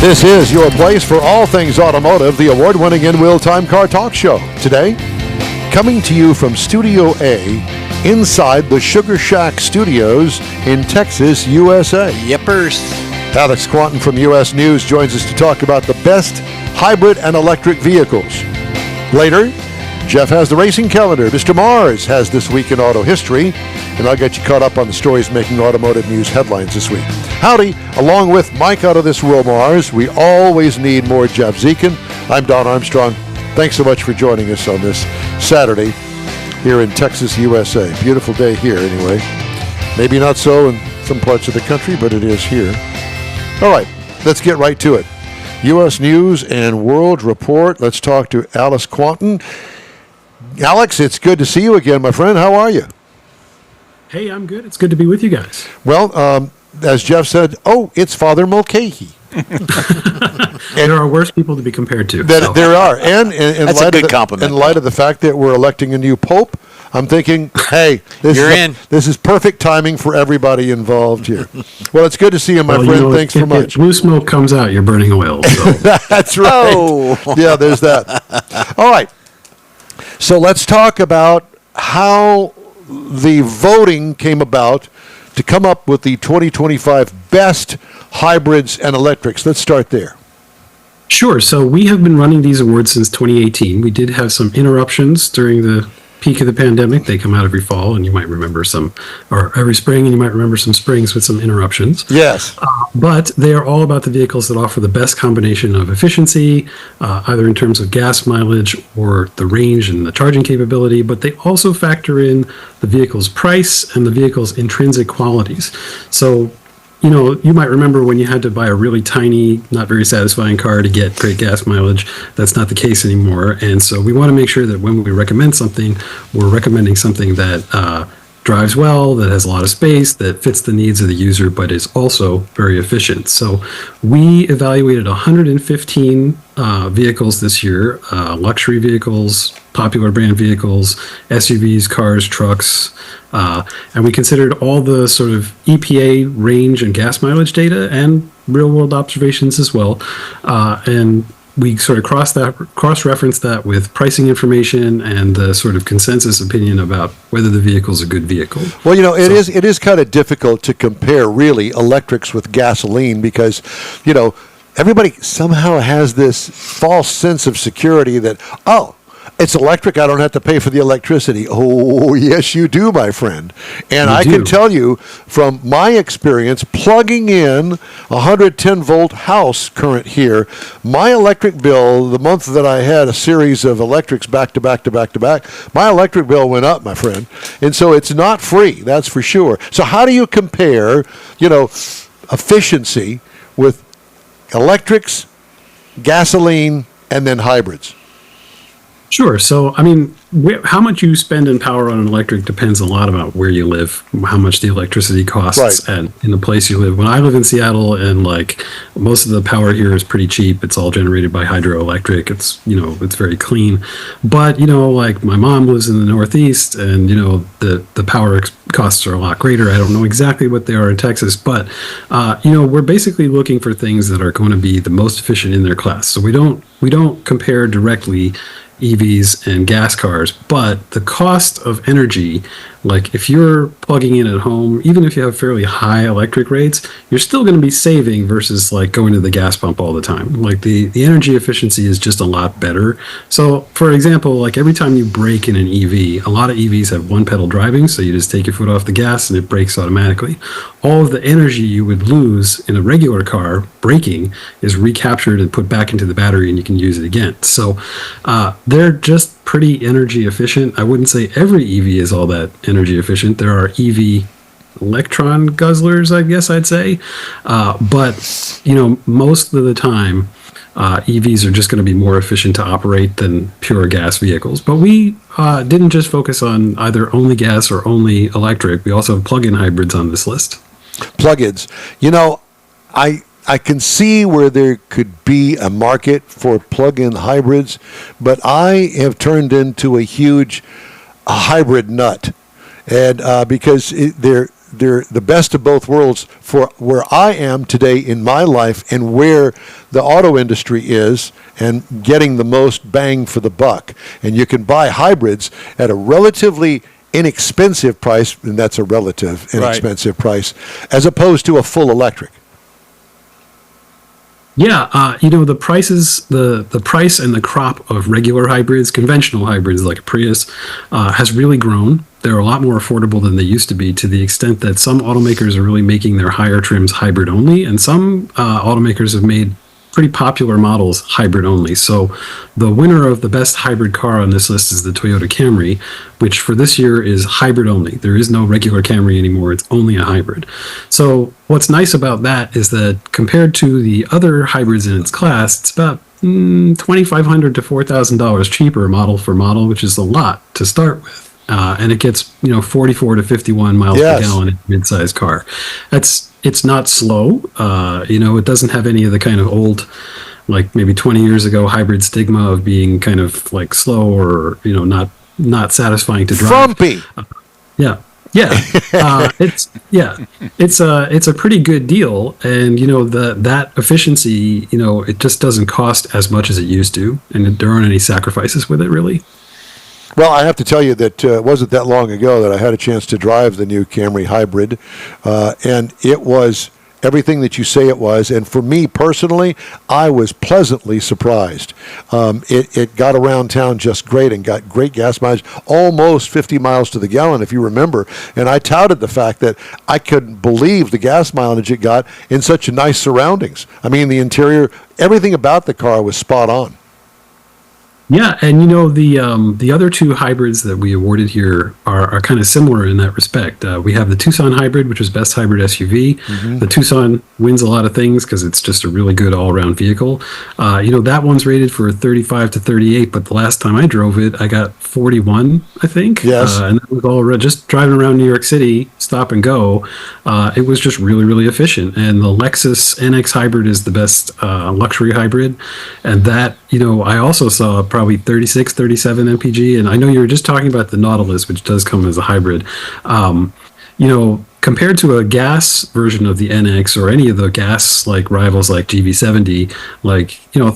This is your place for all things automotive, the award-winning InWheelTime Car Talk Show. Today, coming to you from Studio A, inside the Sugar Shack Studios in Texas, USA. Yippers. Alex Kwanton from U.S. News joins us to talk about the best hybrid and electric vehicles. Later, Jeff has the racing calendar. Mr. Mars has This Week in Auto History, and I'll get you caught up on the stories making automotive news headlines this week. Howdy, along with Mike out of this world, Mars, we always need more Jeff Zekin. I'm Don Armstrong. Thanks so much for joining us on this Saturday here in Texas, USA. Beautiful day here, anyway. Maybe not so in some parts of the country, but it is here. All right, let's get right to it. U.S. News and World Report. Let's talk to Alex Kwanton. Alex, it's good to see you again, my friend. How are you? Hey, I'm good. It's good to be with you guys. Well, as Jeff said, it's Father Mulcahy. There are worse people to be compared to. There are. And That's a good compliment. In light of the fact that we're electing a new pope, I'm thinking, hey, this is perfect timing for everybody involved here. Well, it's good to see you, my friend. Thanks so much. If blue smoke comes out, you're burning oil. So. That's right. Oh. Yeah, there's that. All right. So let's talk about how the voting came about to come up with the 2025 best hybrids and electrics. Let's start there. Sure. So we have been running these awards since 2018. We did have some interruptions during the peak of the pandemic. They come out every fall, and you might remember some, or every spring, and you might remember some springs with some interruptions. Yes. But they are all about the vehicles that offer the best combination of efficiency, either in terms of gas mileage or the range and the charging capability, but they also factor in the vehicle's price and the vehicle's intrinsic qualities. So, you might remember when you had to buy a really tiny, not very satisfying car to get great gas mileage. That's not the case anymore. And so we want to make sure that when we recommend something, we're recommending something that drives well, that has a lot of space, that fits the needs of the user, but is also very efficient. So we evaluated 115 vehicles this year, luxury vehicles, popular brand vehicles, SUVs, cars, trucks, and we considered all the sort of EPA range and gas mileage data and real-world observations as well. And we sort of cross-referenced that with pricing information and the sort of consensus opinion about whether the vehicle is a good vehicle. Well, it is kind of difficult to compare really electrics with gasoline because, everybody somehow has this false sense of security that, it's electric, I don't have to pay for the electricity. Oh, yes, you do, my friend. And I can tell you from my experience, plugging in a 110-volt house current here, my electric bill, the month that I had a series of electrics back to back to back to back, my electric bill went up, my friend. And so it's not free, that's for sure. So how do you compare, efficiency with electrics, gasoline, and then hybrids? Sure. So, how much you spend in power on an electric depends a lot about where you live, how much the electricity costs, and in the place you live. When I live in Seattle, and most of the power here is pretty cheap. It's all generated by hydroelectric. It's it's very clean. But my mom lives in the Northeast, and the power costs are a lot greater. I don't know exactly what they are in Texas, but we're basically looking for things that are going to be the most efficient in their class. So we don't compare directly EVs and gas cars, but the cost of energy, if you're plugging in at home, even if you have fairly high electric rates, you're still going to be saving versus going to the gas pump all the time. The energy efficiency is just a lot better. So for example, every time you brake in an EV, a lot of EVs have one pedal driving, so you just take your foot off the gas and it brakes automatically. All of the energy you would lose in a regular car braking is recaptured and put back into the battery, and you can use it again. So they're just pretty energy efficient. I wouldn't say every EV is all that energy efficient. There are EV electron guzzlers, I guess I'd say. But most of the time, EVs are just going to be more efficient to operate than pure gas vehicles. But we didn't just focus on either only gas or only electric. We also have plug-in hybrids on this list. Plug-ins. I can see where there could be a market for plug-in hybrids, but I have turned into a huge hybrid nut, and because they're the best of both worlds for where I am today in my life and where the auto industry is, and getting the most bang for the buck. And you can buy hybrids at a relatively inexpensive price, and that's a relative inexpensive price, as opposed to a full electric. Yeah, the prices, the price and the crop of regular hybrids, conventional hybrids like a Prius, has really grown. They're a lot more affordable than they used to be, to the extent that some automakers are really making their higher trims hybrid only, and some automakers have made pretty popular models hybrid only. So the winner of the best hybrid car on this list is the Toyota Camry, which for this year is hybrid only. There is no regular Camry anymore. It's only a hybrid. So what's nice about that is that compared to the other hybrids in its class, it's about $2,500 to $4,000 cheaper model for model, which is a lot to start with. And it gets 44 to 51 miles per gallon in a mid-sized car. It's not slow. It doesn't have any of the kind of old, like maybe 20 years ago, hybrid stigma of being kind of like slow or not satisfying to drive. Frumpy. It's a pretty good deal, and that efficiency, it just doesn't cost as much as it used to, and there aren't any sacrifices with it really. Well, I have to tell you that it wasn't that long ago that I had a chance to drive the new Camry Hybrid, and it was everything that you say it was. And for me personally, I was pleasantly surprised. It got around town just great and got great gas mileage, almost 50 miles to the gallon, if you remember. And I touted the fact that I couldn't believe the gas mileage it got in such nice surroundings. I mean, the interior, everything about the car was spot on. Yeah, and the other two hybrids that we awarded here are kind of similar in that respect. We have the Tucson hybrid, which is best hybrid SUV. Mm-hmm. The Tucson wins a lot of things because it's just a really good all-around vehicle. That one's rated for 35 to 38, but the last time I drove it, I got 41, I think. Yes. And that was all just driving around New York City, stop and go. It was just really, really efficient. And the Lexus NX hybrid is the best luxury hybrid, and that I also saw probably 36, 37 mpg. And I know you were just talking about the Nautilus, which does come as a hybrid. Compared to a gas version of the NX or any of the gas like rivals like GV70,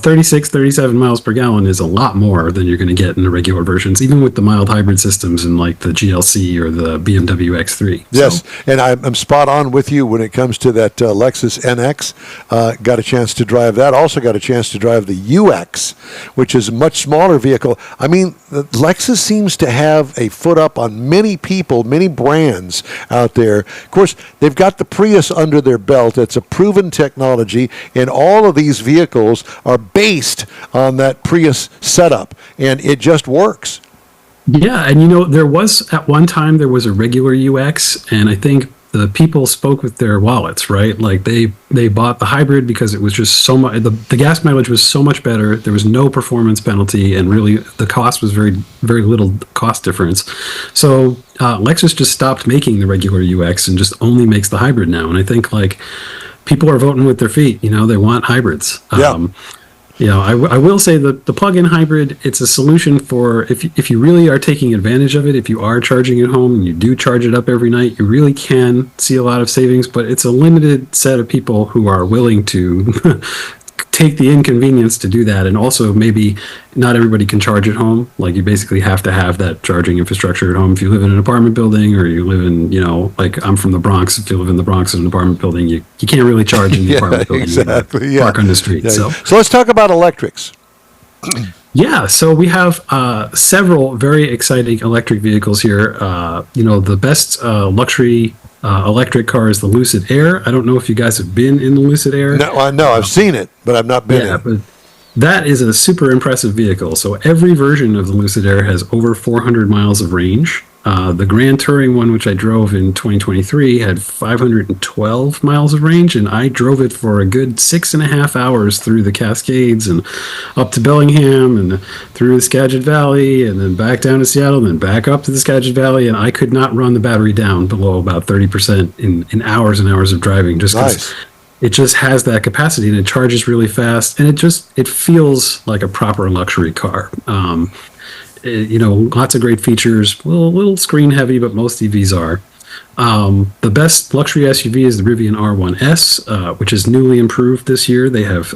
36, 37 miles per gallon is a lot more than you're going to get in the regular versions, even with the mild hybrid systems in like the GLC or the BMW X3. Yes, and I'm spot on with you when it comes to that Lexus NX. Got a chance to drive that. Also got a chance to drive the UX, which is a much smaller vehicle. I mean, Lexus seems to have a foot up on many people, many brands out there. Of course, they've got the Prius under their belt. It's a proven technology, and all of these vehicles are based on that Prius setup, and it just works. Yeah, and there was, at one time, there was a regular UX, and I think the people spoke with their wallets, right? Like they bought the hybrid because it was just so much, the gas mileage was so much better. There was no performance penalty, and really the cost was very, very little cost difference. So Lexus just stopped making the regular UX and just only makes the hybrid now. And I think people are voting with their feet. They want hybrids. Yeah. I will say that the plug-in hybrid, it's a solution for if you really are taking advantage of it, if you are charging at home and you do charge it up every night, you really can see a lot of savings, but it's a limited set of people who are willing to take the inconvenience to do that. And also, maybe not everybody can charge at home. Like, you basically have to have that charging infrastructure at home. If you live in an apartment building, or you live in, like I'm from the Bronx, if you live in the Bronx in an apartment building, you can't really charge in the apartment building. Exactly. You park on the street. Yeah. So let's talk about electrics. Yeah, so we have several very exciting electric vehicles here. The best luxury electric car is the Lucid Air. I don't know if you guys have been in the Lucid Air. No, I've seen it, but I've not been in. But that is a super impressive vehicle. So every version of the Lucid Air has over 400 miles of range. The Grand Touring one, which I drove in 2023, had 512 miles of range, and I drove it for a good 6.5 hours through the Cascades and up to Bellingham and through the Skagit Valley and then back down to Seattle and then back up to the Skagit Valley, and I could not run the battery down below about 30% in hours and hours of driving, just because it just has that capacity, and it charges really fast, and it feels like a proper luxury car. Lots of great features, a little screen heavy, but most EVs are. The best luxury SUV is the Rivian R1S, which is newly improved this year. They have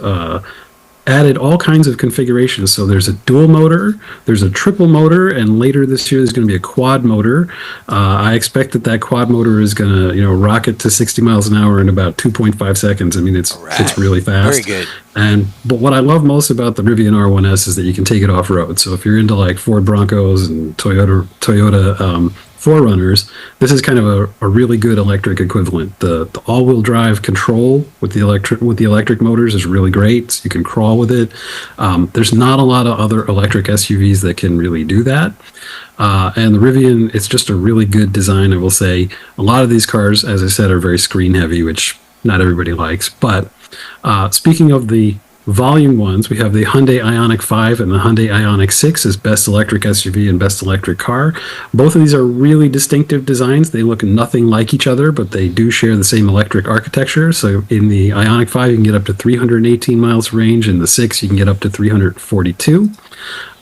added all kinds of configurations. So there's a dual motor, there's a triple motor, and later this year there's going to be a quad motor. I expect that quad motor is going to, rocket to 60 miles an hour in about 2.5 seconds. I mean, it's really fast. Very good. But what I love most about the Rivian R1S is that you can take it off road. So if you're into like Ford Broncos and Toyota 4Runners, this is kind of a really good electric equivalent. The all-wheel drive control with the electric motors is really great. So you can crawl with it. There's not a lot of other electric SUVs that can really do that. And the Rivian, it's just a really good design, I will say. A lot of these cars, as I said, are very screen heavy, which not everybody likes. But speaking of the volume ones, we have the Hyundai Ioniq 5 and the Hyundai Ioniq 6 as best electric SUV and best electric car. Both of these are really distinctive designs. They look nothing like each other, but they do share the same electric architecture. So in the Ioniq 5, you can get up to 318 miles range. In the 6, you can get up to 342.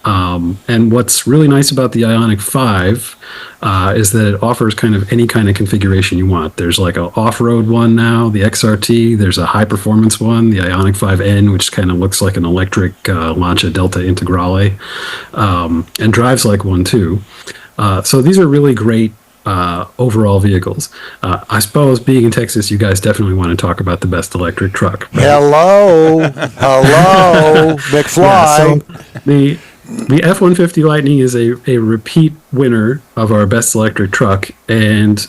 And what's really nice about the Ioniq 5 is that it offers kind of any kind of configuration you want. There's like an off-road one now, the XRT. There's a high-performance one, the Ioniq 5N, which kind of looks like an electric Lancia Delta Integrale, and drives like one too. So these are really great overall vehicles. I suppose being in Texas, you guys definitely want to talk about the best electric truck. Hello, McFly. Yeah, so the F-150 Lightning is a repeat winner of our best electric truck. And,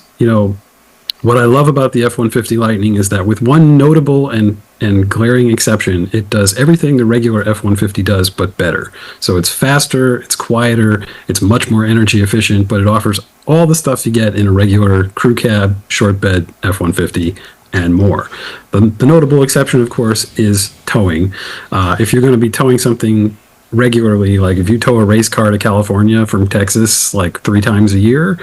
what I love about the F-150 Lightning is that with one notable and glaring exception, it does everything the regular F-150 does, but better. So it's faster, it's quieter, it's much more energy efficient, but it offers all the stuff you get in a regular crew cab, short bed F-150 and more. The notable exception, of course, is towing. If you're going to be towing something regularly, like if you tow a race car to California from Texas like 3 times a year,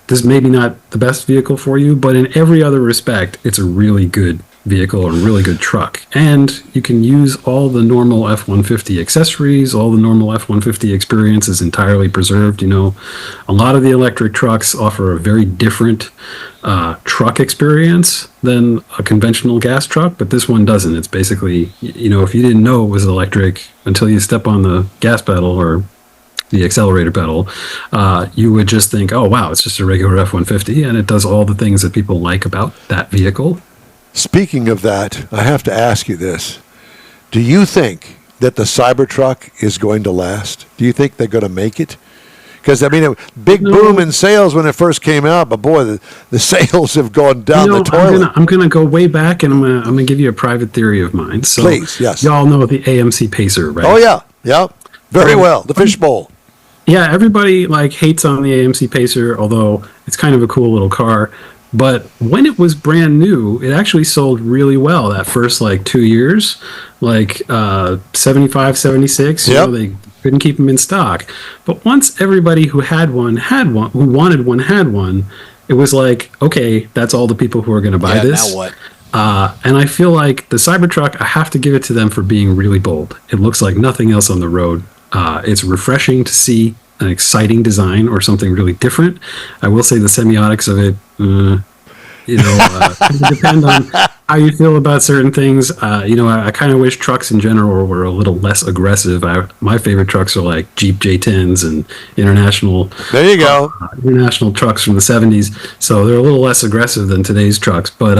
this is maybe not the best vehicle for you, but in every other respect, it's a really good vehicle, a really good truck. And you can use all the normal F-150 accessories, all the normal F-150 experience is entirely preserved. A lot of the electric trucks offer a very different truck experience than a conventional gas truck, but this one doesn't. It's basically, if you didn't know it was electric until you step on the gas pedal or the accelerator pedal, you would just think, oh, wow, it's just a regular F-150, and it does all the things that people like about that vehicle. Speaking of that, I have to ask you this. Do you think that the Cybertruck is going to last? Do you think they're going to make it? Because, big boom in sales when it first came out, but boy, the sales have gone down the toilet. I'm going to go way back, and I'm going to give you a private theory of mine. So please, yes. Y'all know the AMC Pacer, right? Oh, yeah. Very well. The fishbowl. Yeah, everybody hates on the AMC Pacer, although it's kind of a cool little car. But when it was brand new, it actually sold really well that first 2 years, 75, 76. Yep. They couldn't keep them in stock. But once everybody who wanted one had one, it was okay, that's all the people who are going to buy this. Now what? And I feel like the Cybertruck, I have to give it to them for being really bold. It looks like nothing else on the road. It's refreshing to see an exciting design or something really different. I will say the semiotics of it, depend on how you feel about certain things. I kind of wish trucks in general were a little less aggressive. My favorite trucks are like Jeep J10s and international. There you go. International trucks from the 70s. So they're a little less aggressive than today's trucks. But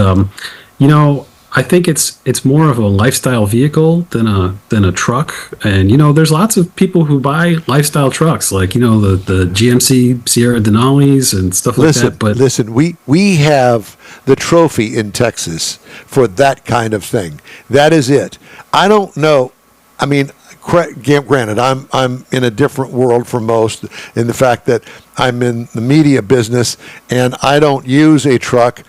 I think it's more of a lifestyle vehicle than a truck. And there's lots of people who buy lifestyle trucks, the GMC Sierra Denali's and stuff like that. But listen, we have the trophy in Texas for that kind of thing. That is it. I don't know. Granted, I'm in a different world from most in the fact that I'm in the media business and I don't use a truck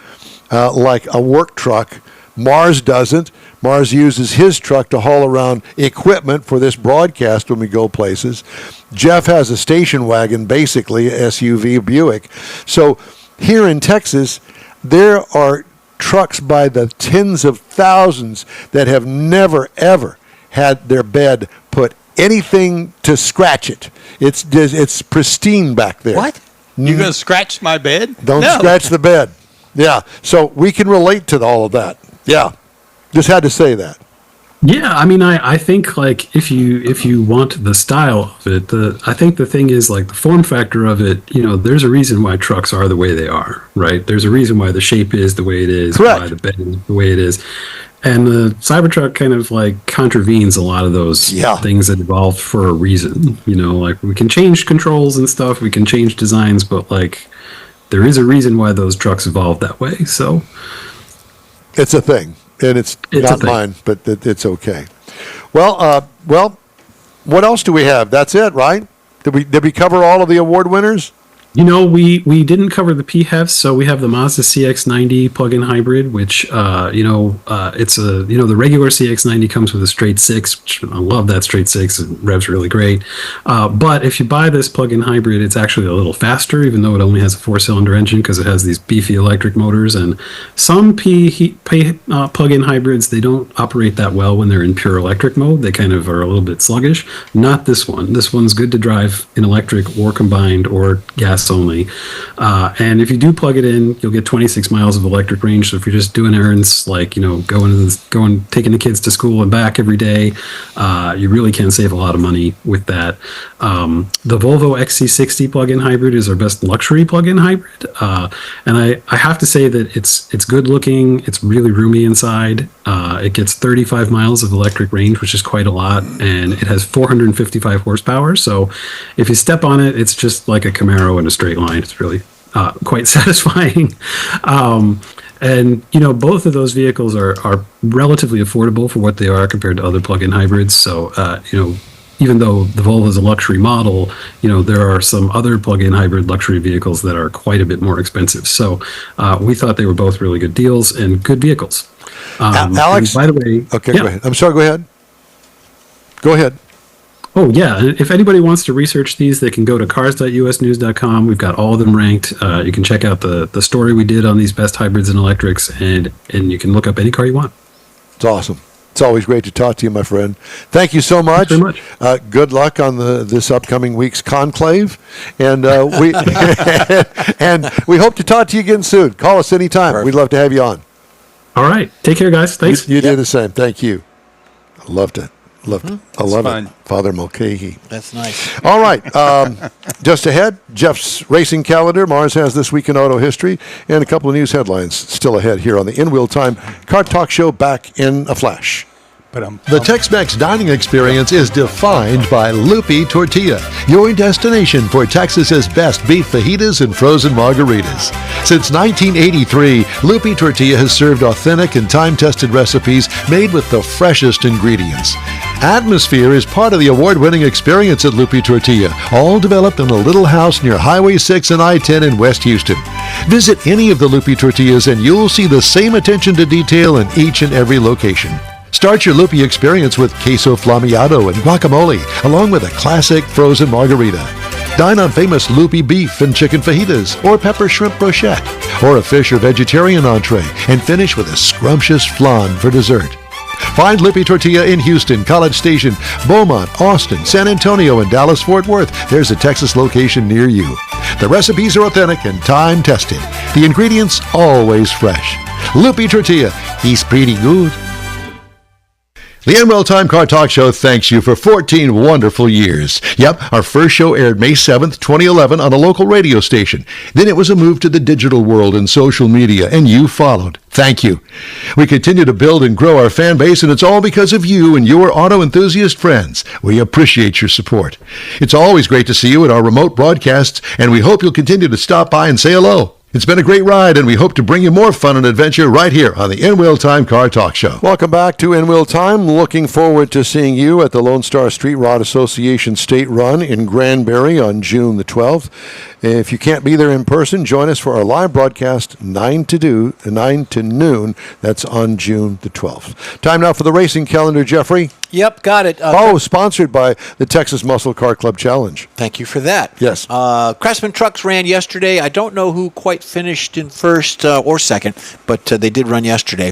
like a work truck. Mars doesn't. Mars uses his truck to haul around equipment for this broadcast when we go places. Jeff has a station wagon, basically, SUV Buick. So here in Texas, there are trucks by the tens of thousands that have never, ever had their bed put anything to scratch it. It's pristine back there. What? You going to scratch my bed? Don't scratch the bed. Yeah. So we can relate to all of that. Yeah. Just had to say that. Yeah, I mean, I think like if you want the style of it, I think the thing is like the form factor of it. There's a reason why trucks are the way they are, right? There's a reason why the shape is the way it is, Correct. why the bed is the way it is, and the Cybertruck kind of like contravenes a lot of those things that evolved for a reason. Like we can change controls and stuff, we can change designs, but like there is a reason why those trucks evolved that way. So it's a thing. And it's not mine, but it's okay. Well, what else do we have? That's it, right? Did we cover all of the award winners? We didn't cover the PHEVs, so we have the Mazda CX-90 plug-in hybrid, which, it's the regular CX-90 comes with a straight six, which I love that straight six. It revs really great. But if you buy this plug-in hybrid, it's actually a little faster, even though it only has a 4-cylinder engine because it has these beefy electric motors. And some plug-in hybrids, they don't operate that well when they're in pure electric mode. They kind of are a little bit sluggish. Not this one. This one's good to drive in electric or combined or gas only, and if you do plug it in, you'll get 26 miles of electric range. So if you're just doing errands like going taking the kids to school and back every day, you really can save a lot of money with that. The Volvo XC60 plug-in hybrid is our best luxury plug-in hybrid, and I have to say that it's good looking. It's really roomy inside. It gets 35 miles of electric range, which is quite a lot, and it has 455 horsepower. So if you step on it, it's just like a Camaro in a straight line. It's really quite satisfying. And both of those vehicles are relatively affordable for what they are compared to other plug-in hybrids. So even though the Volvo is a luxury model, there are some other plug-in hybrid luxury vehicles that are quite a bit more expensive. So we thought they were both really good deals and good vehicles. Alex, by the way, okay, go ahead. I'm sorry. Go ahead. Go ahead. Oh, yeah. And if anybody wants to research these, they can go to cars.usnews.com. We've got all of them ranked. You can check out the story we did on these best hybrids and electrics, and you can look up any car you want. It's awesome. It's always great to talk to you, my friend. Thank you so much. Thanks very much. Good luck on this upcoming week's conclave, and we and we hope to talk to you again soon. Call us anytime. Perfect. We'd love to have you on. All right. Take care, guys. Thanks. You do the same. Thank you. I loved it. I love fun. it. Father Mulcahy. That's nice. All right. Just ahead, Jeff's racing calendar. Mars has This Week in Auto History, and a couple of news headlines still ahead here on the InWheelTime Car Talk Show, back in a flash. The Tex-Mex dining experience is defined by Lupi Tortilla, your destination for Texas's best beef fajitas and frozen margaritas. Since 1983, Lupi Tortilla has served authentic and time-tested recipes made with the freshest ingredients. Atmosphere is part of the award-winning experience at Lupi Tortilla, all developed in a little house near Highway 6 and I-10 in West Houston. Visit any of the Lupi Tortillas and you'll see the same attention to detail in each and every location. Start your Lupi experience with queso flammeado and guacamole, along with a classic frozen margarita. Dine on famous Lupi beef and chicken fajitas, or pepper shrimp brochette, or a fish or vegetarian entree, and finish with a scrumptious flan for dessert. Find Lupi Tortilla in Houston, College Station, Beaumont, Austin, San Antonio, and Dallas-Fort Worth. There's a Texas location near you. The recipes are authentic and time-tested. The ingredients always fresh. Lupi Tortilla, he's pretty good. The InWheelTime Car Talk Show thanks you for 14 wonderful years. Yep, our first show aired May 7th, 2011 on a local radio station. Then it was a move to the digital world and social media, and you followed. Thank you. We continue to build and grow our fan base, and it's all because of you and your auto enthusiast friends. We appreciate your support. It's always great to see you at our remote broadcasts, and we hope you'll continue to stop by and say hello. It's been a great ride, and we hope to bring you more fun and adventure right here on the InWheelTime Car Talk Show. Welcome back to InWheelTime. Looking forward to seeing you at the Lone Star Street Rod Association State Run in Granbury on June the 12th. If you can't be there in person, join us for our live broadcast 9 to noon. That's on June the 12th. Time now for the racing calendar, Jeffrey. Yep, got it. Sponsored by the Texas Muscle Car Club Challenge. Thank you for that. Yes. Craftsman Trucks ran yesterday. I don't know who quite finished in first or second, but they did run yesterday.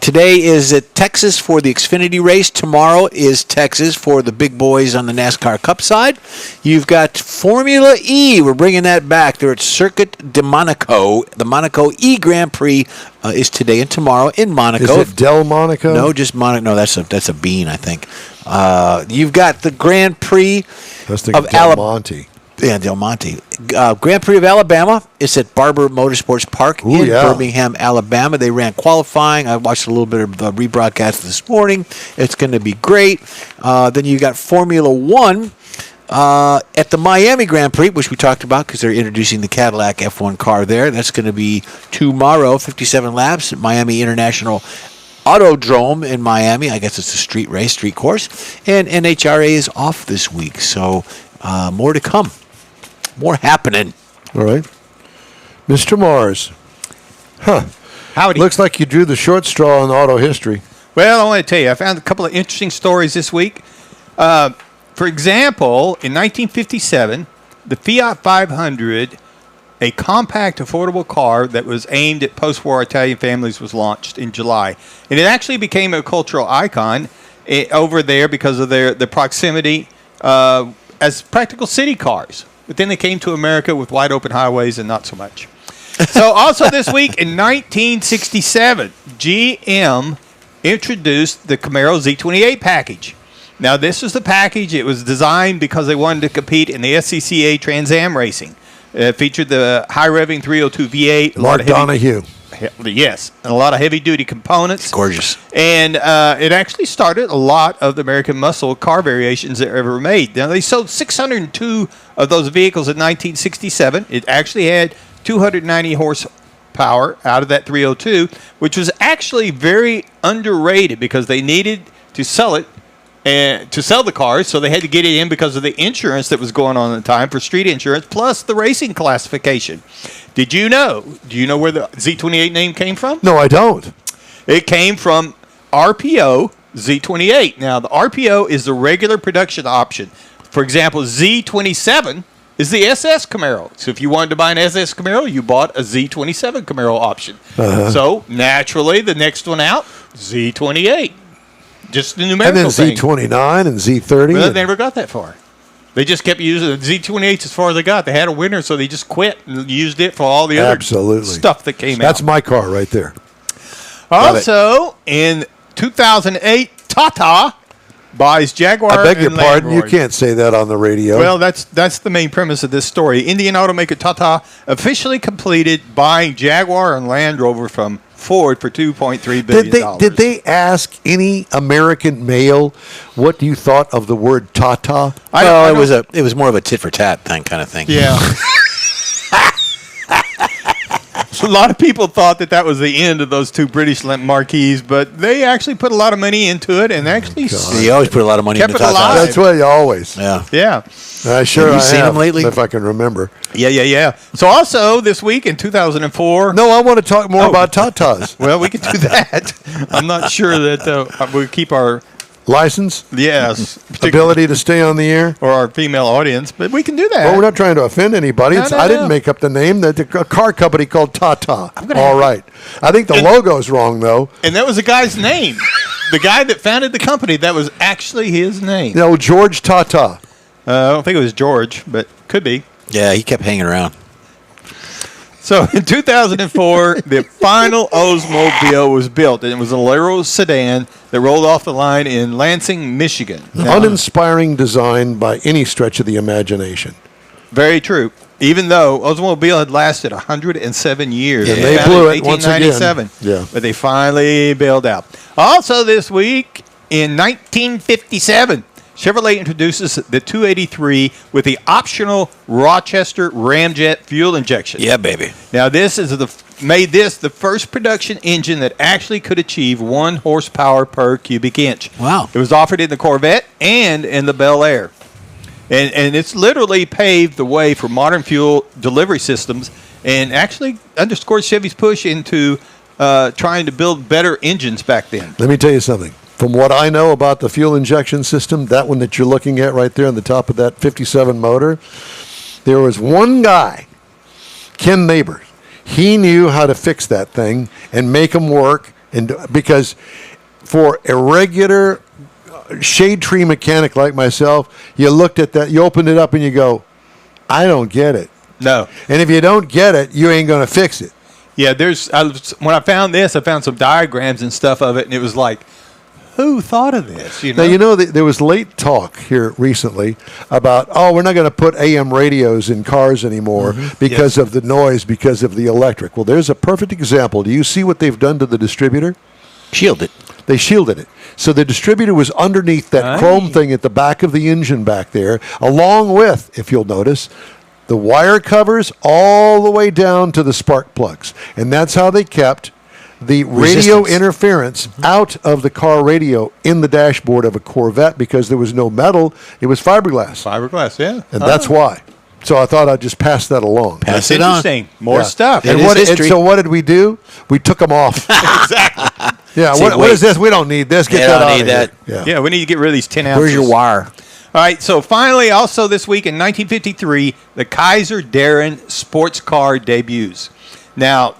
Today is at Texas for the Xfinity race. Tomorrow is Texas for the big boys on the NASCAR Cup side. You've got Formula E. We're bringing that back. They're at Circuit de Monaco. The Monaco E Grand Prix is today and tomorrow in Monaco. Is it Del Monaco? No, just Monaco. No, that's a bean, I think. You've got the Grand Prix of Del Monte. Yeah, Del Monte. Grand Prix of Alabama. It's at Barber Motorsports Park in Birmingham, Alabama. They ran qualifying. I watched a little bit of the rebroadcast this morning. It's going to be great. Then you got Formula One at the Miami Grand Prix, which we talked about because they're introducing the Cadillac F1 car there. That's going to be tomorrow, 57 laps at Miami International Autodrome in Miami. I guess it's a street race, street course. And NHRA is off this week, so more to come. More happening. All right. Mr. Mars. Howdy. Looks like you drew the short straw in auto history. Well, I want to tell you, I found a couple of interesting stories this week. For example, in 1957, the Fiat 500, a compact, affordable car that was aimed at post-war Italian families, was launched in July. And it actually became a cultural icon over there because of the proximity as practical city cars. But then they came to America with wide open highways and not so much. So also this week in 1967, GM introduced the Camaro Z28 package. Now, this was the package. It was designed because they wanted to compete in the SCCA Trans Am racing. It featured the high-revving 302 V8. Mark Donahue. Yes, and a lot of heavy-duty components. Gorgeous. And it actually started a lot of the American muscle car variations that were ever made. Now, they sold 602 of those vehicles in 1967. It actually had 290 horsepower out of that 302, which was actually very underrated because they needed to sell it and to sell the cars, so they had to get it in because of the insurance that was going on at the time for street insurance, plus the racing classification. Do you know where the Z28 name came from? No, I don't. It came from RPO Z28. Now, the RPO is the regular production option. For example, Z27 is the SS Camaro. So if you wanted to buy an SS Camaro, you bought a Z27 Camaro option. So naturally, the next one out, Z28. Just the numerical thing. And then Z29 and Z30. Well, they never got that far. They just kept using the Z28 as far as they got. They had a winner, so they just quit and used it for all the other stuff that came out. That's my car right there. Also, in 2008, Tata buys Jaguar. I beg your and pardon. Land You Rover. can't say that on the radio. Well, that's the main premise of this story. Indian automaker Tata officially completed buying Jaguar and Land Rover from Ford for $2.3 billion. Did they ask any American male what you thought of the word Tata? It was more of a tit for tat kind of thing. Yeah. So a lot of people thought that was the end of those two British marquees, but they actually put a lot of money into it and actually You always put a lot of money kept into it alive. Tata. That's what you always. Yeah. Yeah. I sure Have you I seen have, them lately? if I can remember. Yeah. So also this week in 2004. No, I want to talk more about Tatas. Well, we can do that. I'm not sure that we'll keep our License? Ability to stay on the air? or our female audience, but we can do that. Well, we're not trying to offend anybody. No, I didn't make up the name. A car company called Tata. All right. I think the logo's wrong, though. And that was the guy's name. The guy that founded the company, that was actually his name. No, George Tata. I don't think it was George, but could be. Yeah, he kept hanging around. So in 2004, the final Oldsmobile was built, and it was a Alero sedan that rolled off the line in Lansing, Michigan. Now, Uninspiring design by any stretch of the imagination. very true. Even though Oldsmobile had lasted 107 years. And they founded blew in it once again. 1897. Yeah. But they finally bailed out. Also this week, in 1957, Chevrolet introduces the 283 with the optional Rochester Ramjet fuel injection. Yeah, baby. Now, this is made this the first production engine that actually could achieve 1 horsepower per cubic inch. Wow. It was offered in the Corvette and in the Bel Air. And it's literally paved the way for modern fuel delivery systems and actually underscored Chevy's push into trying to build better engines back then. Let me tell you something. From what I know about the fuel injection system, that one that you're looking at right there on the top of that 57 motor, there was one guy, Ken Neighbors. He knew how to fix that thing and make them work, and because for a regular shade tree mechanic like myself, you looked at that, you opened it up and you go, I don't get it. No. And if you don't get it, you ain't going to fix it. Yeah, when I found this, I found some diagrams and stuff of it, and it was like, who thought of this? Now, there was late talk here recently about, we're not going to put AM radios in cars anymore because of the noise, because of the electric. Well, there's a perfect example. Do you see what they've done to the distributor? Shielded. They shielded it. So the distributor was underneath that chrome thing at the back of the engine back there, along with, if you'll notice, the wire covers all the way down to the spark plugs. And that's how they kept the radio interference out of the car radio in the dashboard of a Corvette, because there was no metal. It was fiberglass. Fiberglass, yeah. And that's why. So I thought I'd just pass that along. That's interesting. More stuff. And so what did we do? We took them off. Exactly. Yeah, what is this? We don't need this. Get that out of here. Yeah, we need to get rid of these 10 ounces. Where's your wire? All right, so finally, also this week in 1953, the Kaiser Darren sports car debuts. Now,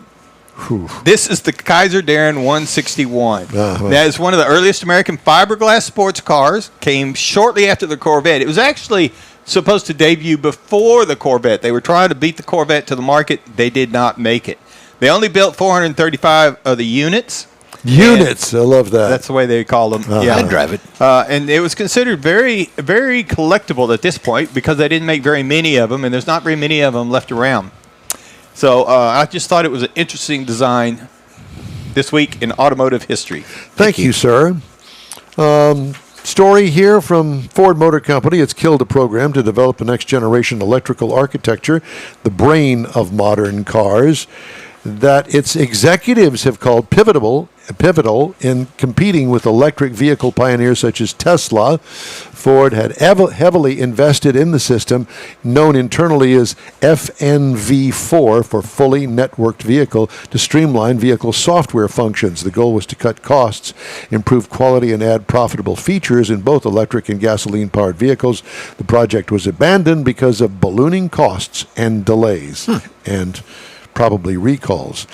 this is the Kaiser Darren 161. That is one of the earliest American fiberglass sports cars. Came shortly after the Corvette. It was actually supposed to debut before the Corvette. They were trying to beat the Corvette to the market. They did not make it. They only built 435 of the units. Units, I love that. That's the way they call them. Yeah, I'd drive it. And it was considered very, very collectible at this point because they didn't make very many of them, and there's not very many of them left around. So I just thought it was an interesting design this week in automotive history. Thank you, sir. Story here from Ford Motor Company. It's killed a program to develop a next-generation electrical architecture, the brain of modern cars, that its executives have called pivotal in competing with electric vehicle pioneers such as Tesla. Ford had heavily invested in the system, known internally as FNV4 for fully networked vehicle, to streamline vehicle software functions. The goal was to cut costs, improve quality, and add profitable features in both electric and gasoline-powered vehicles. The project was abandoned because of ballooning costs and delays. And probably recalls.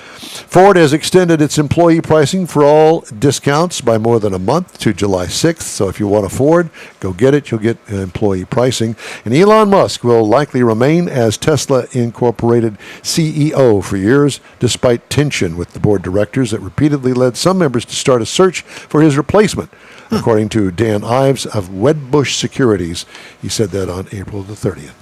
Ford has extended its employee pricing for all discounts by more than a month to July 6th. So if you want a Ford, go get it. You'll get employee pricing. And Elon Musk will likely remain as Tesla Incorporated CEO for years, despite tension with the board directors that repeatedly led some members to start a search for his replacement. According to Dan Ives of Wedbush Securities, he said that on April the 30th.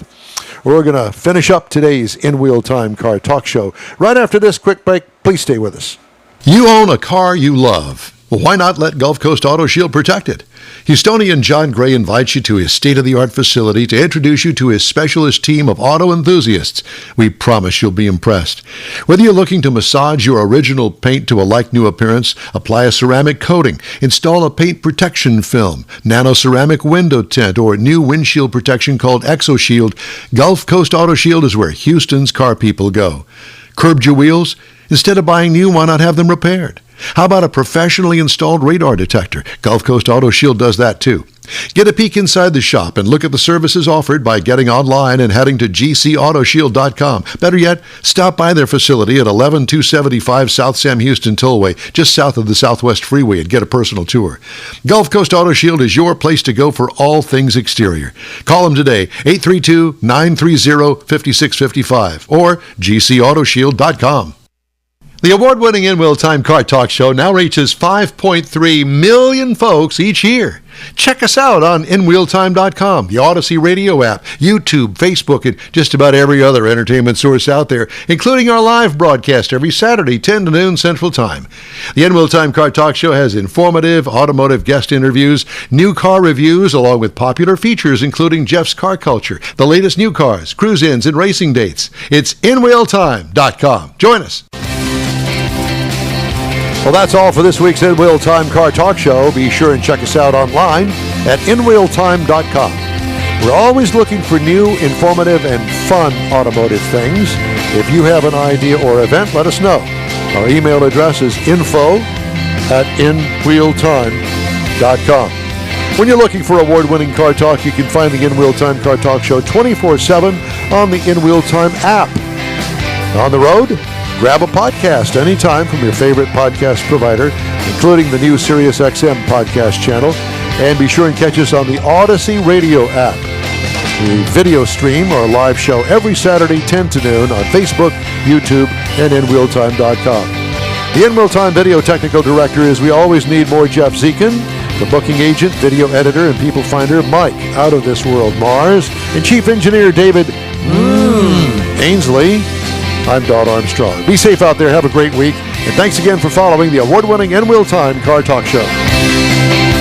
We're going to finish up today's InWheelTime Car Talk Show. Right after this quick break, please stay with us. You own a car you love. Well, why not let Gulf Coast Auto Shield protect it? Houstonian John Gray invites you to his state-of-the-art facility to introduce you to his specialist team of auto enthusiasts. We promise you'll be impressed. Whether you're looking to massage your original paint to a like-new appearance, apply a ceramic coating, install a paint protection film, nano-ceramic window tint, or new windshield protection called ExoShield, Gulf Coast Auto Shield is where Houston's car people go. Curbed your wheels? Instead of buying new, why not have them repaired? How about a professionally installed radar detector? Gulf Coast Auto Shield does that too. Get a peek inside the shop and look at the services offered by getting online and heading to gcautoshield.com. Better yet, stop by their facility at 11275 South Sam Houston Tollway, just south of the Southwest Freeway, and get a personal tour. Gulf Coast Auto Shield is your place to go for all things exterior. Call them today, 832-930-5655 or gcautoshield.com. The award-winning InWheelTime Car Talk Show now reaches 5.3 million folks each year. Check us out on InWheelTime.com, the Odyssey Radio app, YouTube, Facebook, and just about every other entertainment source out there, including our live broadcast every Saturday, 10 to noon Central Time. The InWheelTime Car Talk Show has informative automotive guest interviews, new car reviews, along with popular features including Jeff's Car Culture, the latest new cars, cruise-ins, and racing dates. It's InWheelTime.com. Join us. Well, that's all for this week's InWheelTime Car Talk Show. Be sure and check us out online at InWheelTime.com. We're always looking for new, informative, and fun automotive things. If you have an idea or event, let us know. Our email address is info@InWheelTime.com. InWheelTime.com. When you're looking for award-winning car talk, you can find the InWheelTime Car Talk Show 24/7 on the InWheelTime app. On the road, grab a podcast anytime from your favorite podcast provider, including the new SiriusXM podcast channel, and be sure and catch us on the Odyssey Radio app. We video stream our live show every Saturday 10 to noon on Facebook, YouTube, and InWheelTime.com. The InWheelTime Video Technical Director is we always need more Jeff Zekin, the booking agent, video editor, and people finder Mike Out of This World Mars, and Chief Engineer David Ainsley. I'm Don Armstrong. Be safe out there. Have a great week. And thanks again for following the award-winning InWheelTime Car Talk Show.